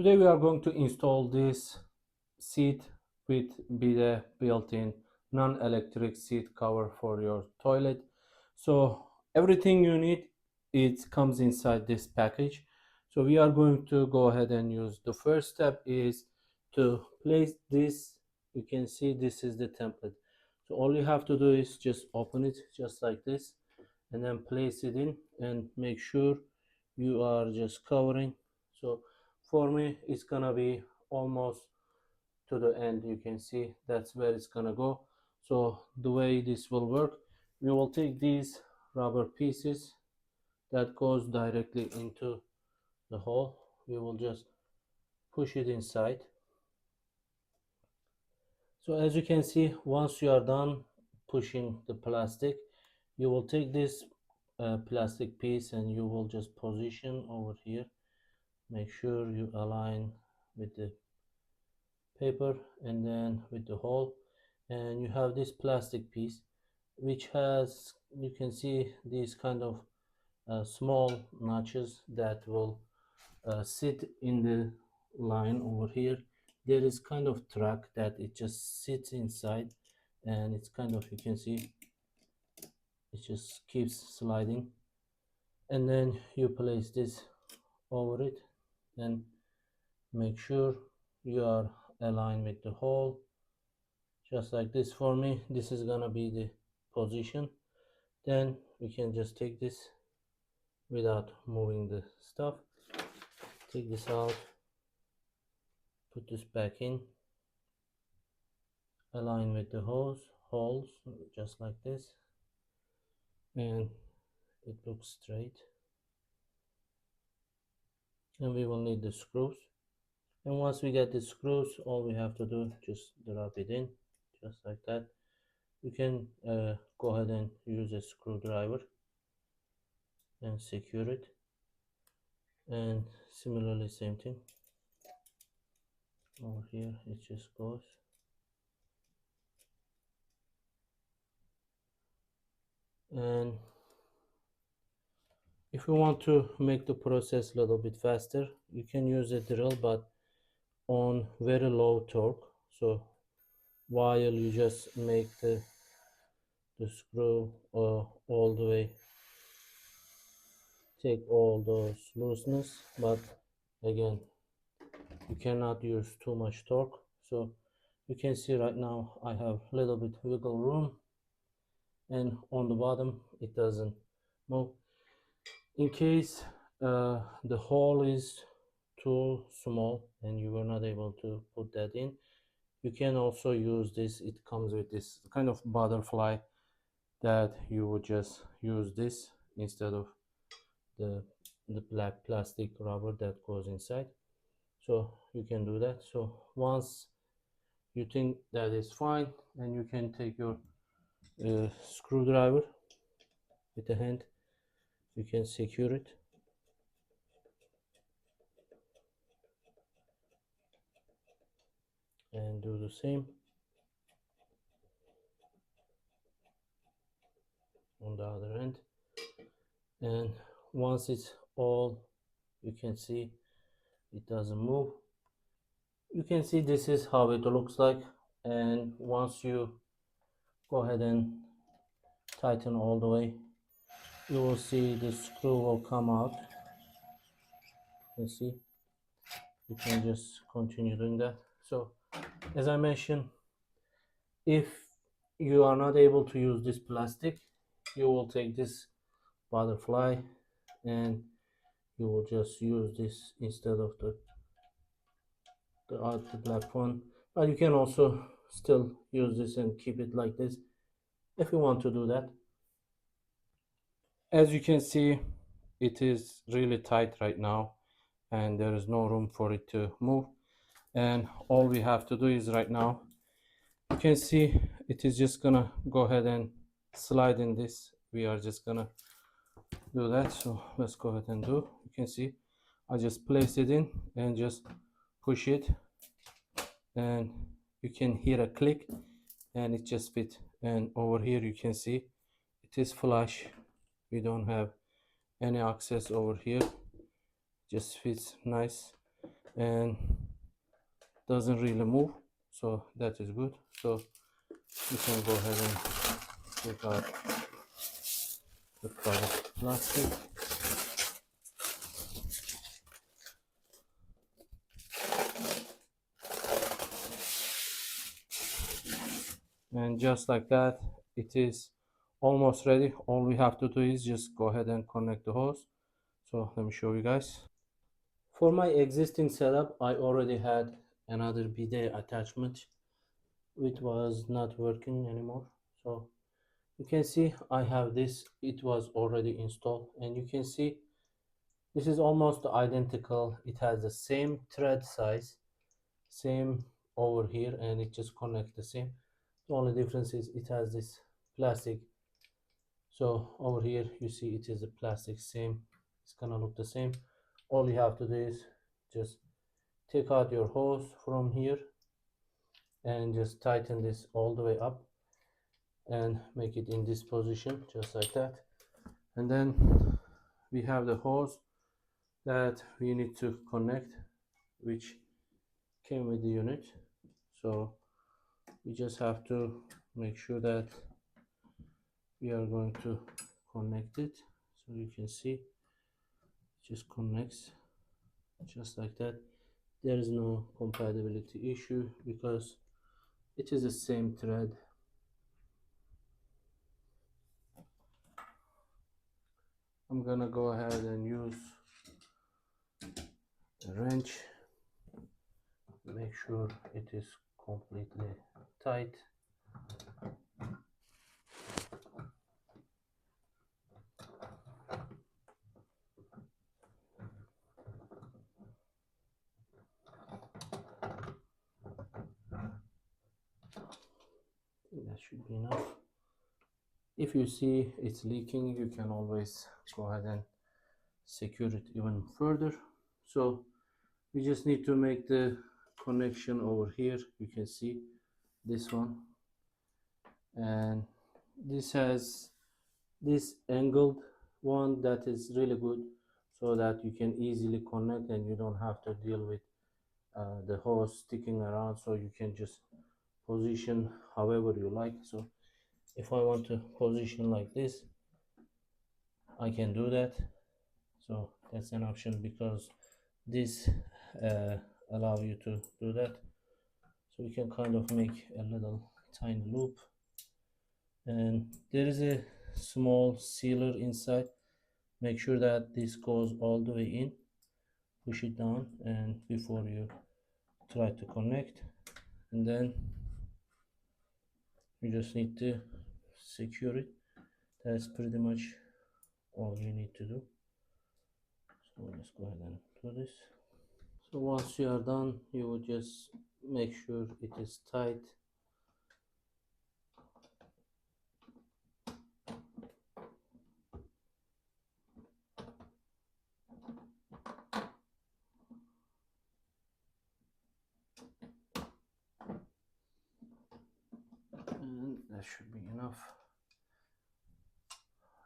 Today we are going to install this seat with Bidet built-in non-electric seat cover for your toilet. So everything you need, it comes inside this package. So we are going to go ahead and use. The first step is to place this. You can see this is the template. So all you have to do is just open it just like this and then place it in and make sure you are just covering. So for me it's gonna be almost to the end. You can see that's where it's gonna go. So the way this will work, we will take these rubber pieces that goes directly into the hole. We will just push it inside. So as you can see, once you are done pushing the plastic, you will take this plastic piece and you will just position over here. Make sure you align with the paper and then with the hole, and you have this plastic piece which has, you can see these kind of small notches that will sit in the line over here. There is kind of track that it just sits inside, and it's kind of, you can see it just keeps sliding, and then you place this over it and make sure you are aligned with the hole just like this. For me this is gonna be the position. Then we can just take this without moving the stuff, take this out, put this back in, align with the holes just like this, and it looks straight. And we will need the screws, and once we get the screws, all we have to do just drop it in just like that. You can go ahead and use a screwdriver and secure it, and similarly same thing over here. It just goes, and if you want to make the process a little bit faster, you can use a drill but on very low torque. So while you just make the screw all the way, take all those looseness, but again you cannot use too much torque. So you can see right now I have a little bit wiggle room, and on the bottom it doesn't move. In case the hole is too small and you were not able to put that in, you can also use this. It comes with this kind of butterfly that you would just use this instead of the black plastic rubber that goes inside. So you can do that. So once you think that is fine, and you can take your screwdriver with the hand, you can secure it, and do the same on the other end. And once it's all, you can see it doesn't move. You can see this is how it looks like, and once you go ahead and tighten all the way, you will see the screw will come out. You can see, you can just continue doing that. So as I mentioned, if you are not able to use this plastic, you will take this butterfly and you will just use this instead of the black one. But you can also still use this and keep it like this if you want to do that. As you can see, it is really tight right now and there is no room for it to move, and all we have to do is right now, you can see it is just gonna go ahead and slide in this. We are just gonna do that. So let's go ahead and do. You can see I just place it in and just push it, and you can hear a click and it just fit. And over here you can see it is flush. We don't have any access over here, just fits nice. and doesn't really move, so that is good. So you can go ahead and take out the cover plastic. And just like that, it is almost ready. All we have to do is just go ahead and connect the hose. So let me show you guys. For my existing setup, I already had another bidet attachment which was not working anymore. So you can see I have this, it was already installed, and you can see this is almost identical. It has the same thread size, same over here, and it just connects the same. The only difference is it has this plastic. So over here you see it is a plastic, same, it's gonna look the same. All you have to do is just take out your hose from here and just tighten this all the way up and make it in this position, just like that. And then we have the hose that we need to connect, which came with the unit. So we just have to make sure that we are going to connect it. So you can see it just connects just like that. There is no compatibility issue because it is the same thread. I'm gonna go ahead and use a wrench, make sure it is completely tight. That should be enough. If you see it's leaking, you can always go ahead and secure it even further. So we just need to make the connection over here. You can see this one, and this has this angled one that is really good, so that you can easily connect and you don't have to deal with the hose sticking around. So you can just position however you like. So if I want to position like this, I can do that. So that's an option because this allow you to do that. So you can kind of make a little tiny loop, and there is a small sealer inside. Make sure that this goes all the way in, push it down, and before you try to connect, and then you just need to secure it. That's pretty much all you need to do. So let's go ahead and do this. So once you are done, you will just make sure it is tight. And that should be enough.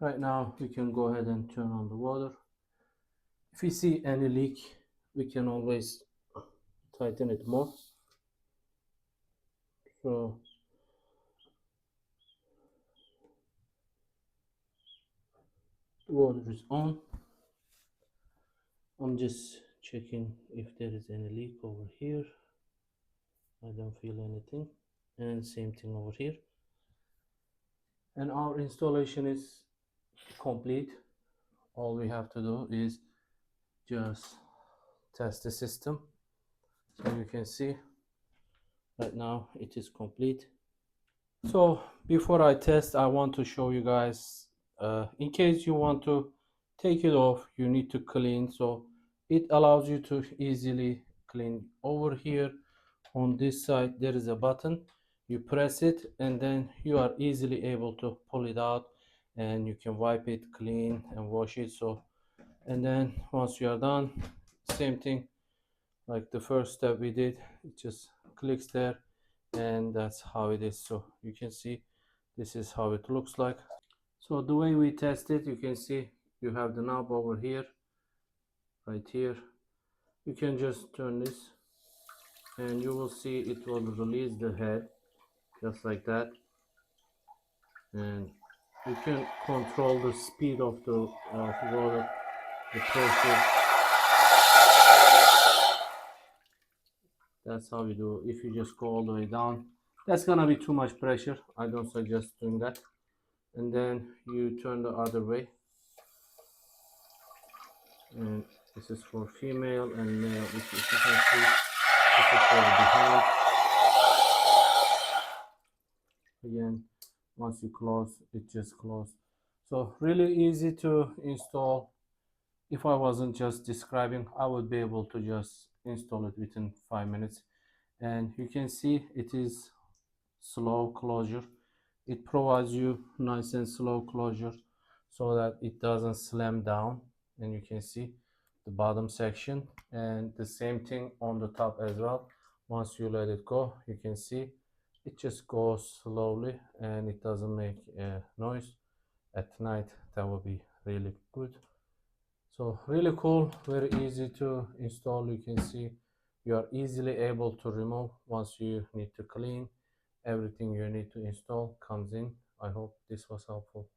Right now we can go ahead and turn on the water. If we see any leak, we can always tighten it more. So the water is on. I'm just checking if there is any leak over here. I don't feel anything, and same thing over here. And our installation is complete. All we have to do is just test the system. So you can see right now it is complete. So before I test, I want to show you guys, in case you want to take it off, you need to clean. So it allows you to easily clean. Over here on this side there is a button, you press it and then you are easily able to pull it out, and you can wipe it clean and wash it. So, and then once you are done, same thing like the first step we did, it just clicks there, and that's how it is. So you can see this is how it looks like. So the way we test it, you can see you have the knob over here, right here, You can just turn this and you will see it will release the head just like that, and you can control the speed of the water, the pressure. That's how you do. If you just go all the way down, that's gonna be too much pressure. I don't suggest doing that. And then you turn the other way, and this is for female and male. If you can see, this is for the behind. Again, once you close, it just closed. So really easy to install. If I wasn't just describing, I would be able to just install it within 5 minutes. And you can see it is slow closure. It provides you nice and slow closure so that it doesn't slam down. And you can see the bottom section, and the same thing on the top as well. Once you let it go, you can see it just goes slowly and it doesn't make a noise. At night, that would be really good. So really cool, very easy to install. You can see you are easily able to remove once you need to clean. Everything you need to install comes in. I hope this was helpful.